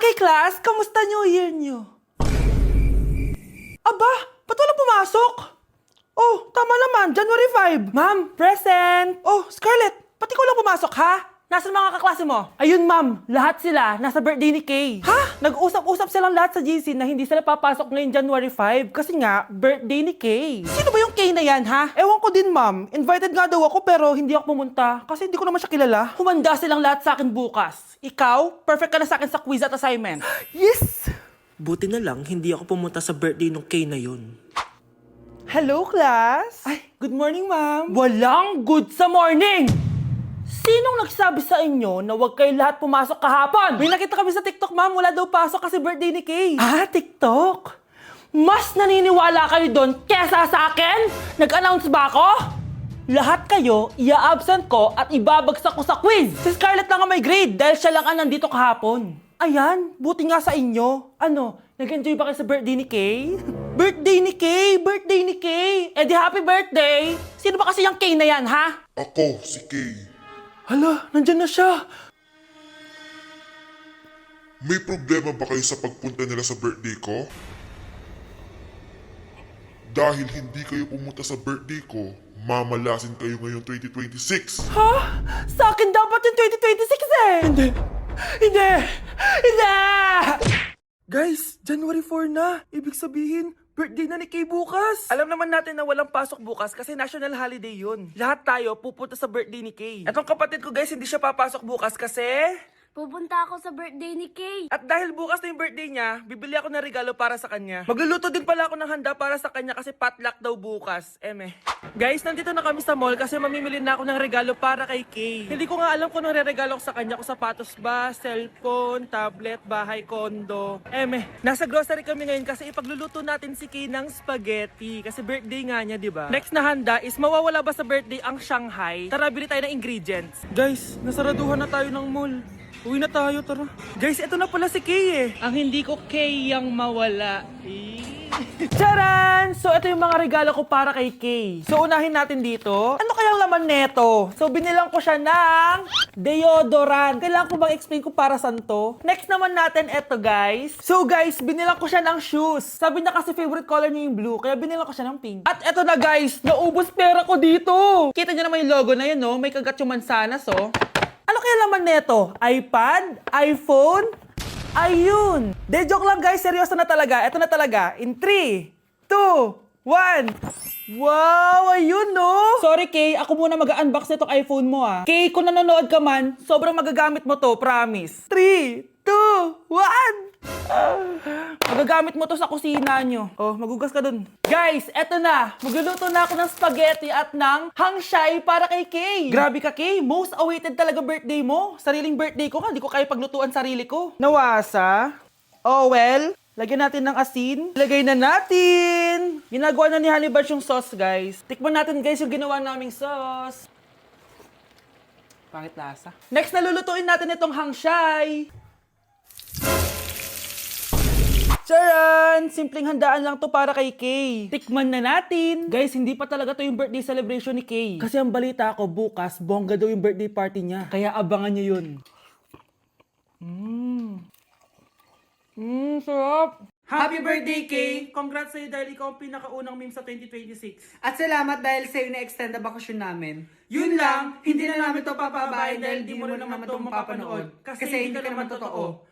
Okay, class, kamusta New Year niyo? Aba, ba't wala pumasok? Oh, tama naman, January 5. Ma'am, present! Oh, Scarlett, pati ko lang pumasok, ha? Nasaan mga kaklase mo? Ayun, ma'am, lahat sila nasa birthday ni Kay. Ha? Nag-usap-usap silang lahat sa GC na hindi sila papasok ngayong January 5 kasi nga, birthday ni Kay. Sino ba yung Kay na yan, ha? Ewan ko din, ma'am. Invited nga daw ako pero hindi ako pumunta kasi hindi ko naman siya kilala. Humanda silang lahat sa akin bukas. Ikaw, perfect ka na sa akin sa quiz at assignment. Yes! Buti na lang, hindi ako pumunta sa birthday nung Kay na yun. Hello, class? Ay, good morning, ma'am. Walang good sa morning! Sinong nagsabi sa inyo na huwag kayo lahat pumasok kahapon? May nakita kami sa TikTok, ma'am. Wala daw pasok kasi birthday ni Kay. Ah, TikTok? Mas naniniwala kayo doon kesa sa akin? Nag-announce ba ako? Lahat kayo, ia-absent ko at ibabagsak ko sa quiz. Si Scarlett lang ang may grade dahil siya lang ang nandito kahapon. Ayan, buti nga sa inyo. Ano, nag-enjoy ba kayo sa birthday ni Kay? Birthday ni Kay! Birthday ni Kay! Eh di happy birthday! Sino ba kasi yung Kay na yan, ha? Ako, si Kay. Hala, nandyan na siya. May problema ba kayo sa pagpunta nila sa birthday ko? Dahil hindi kayo pumunta sa birthday ko, mamalasin kayo ngayong 2026. Ha? Sa akin dapat yung 2026 eh! Hindi! Hindi! Hindi! Guys, January 4 na. Ibig sabihin, birthday na ni Kay bukas. Alam naman natin na walang pasok bukas kasi national holiday yun. Lahat tayo pupunta sa birthday ni Kay. Etong kapatid ko guys, hindi siya papasok bukas kasi... Pupunta ako sa birthday ni Kay. At dahil bukas na yung birthday niya, bibili ako ng regalo para sa kanya. Magluluto din pala ako ng handa para sa kanya kasi potluck daw bukas. Guys, nandito na kami sa mall kasi mamimili na ako ng regalo para kay Kay. Hindi ko nga alam kung anong regalo ko sa kanya. Kung sapatos ba, cellphone, tablet, bahay, kondo. Nasa grocery kami ngayon kasi ipagluluto natin si Kay ng spaghetti. Kasi birthday nga niya, di ba? Next na handa is mawawala ba sa birthday ang Shanghai? Tara, bili tayo ng ingredients. Guys, nasaraduhan na tayo ng mall. Uwi na tayo, tara. Guys, ito na pala si Kay eh. Ang hindi ko Kay yang mawala. Charan! So, ito yung mga regalo ko para kay Kay. So, unahin natin dito. Ano kayang laman neto? So, binilang ko siya ng deodorant. Kailangan ko bang explain ko para saan to? Next naman natin ito, guys. So, guys, binilang ko siya ng shoes. Sabi niya kasi favorite color niya yung blue, kaya binilang ko siya ng pink. At ito na, guys. Naubos pera ko dito. Kita niyo naman yung logo na yun, no? May kagat yung mansanas, oh. Ano kaya laman neto? iPad? iPhone? Ayun! De, joke lang guys, seryoso na talaga. Ito na talaga. In 3, 2, 1. Wow! Ayun no! Sorry Kay, ako muna mag-unbox nitong iPhone mo ah. Kay, kung nanonood ka man, sobrang magagamit mo to, promise. 3, 2, 1. Magagamit mo to sa kusina nyo. Oh, magugas ka dun. Guys, eto na. Magluluto na ako ng spaghetti at ng hangshai para kay Kay. Grabe ka, Kay. Most awaited talaga birthday mo. Sariling birthday ko ka. Hindi ko kaya paglutuan sarili ko. Nawasa? Oh, well. Lagyan natin ng asin. Ilagay na natin. Ginagawa na ni Honey Bunch yung sauce, guys. Tikman natin, guys, yung ginawa naming sauce. Pangit lasa. Next, nalulutuin natin itong hangshai. Charan! Simpleng handaan lang to para kay Kay. Tikman na natin. Guys, hindi pa talaga to yung birthday celebration ni Kay. Kasi ang balita ko, bukas, bongga daw yung birthday party niya. Kaya abangan niyo yun. Sarap! Happy birthday, Kay! Congrats sa'yo dahil ikaw ang pinakaunang meme sa 2026. At salamat dahil sa'yo na-extend na bakasyon namin. Yun lang, hindi na namin to papabayan dahil di mo rin naman to mapapanood. Kasi hindi ka naman totoo.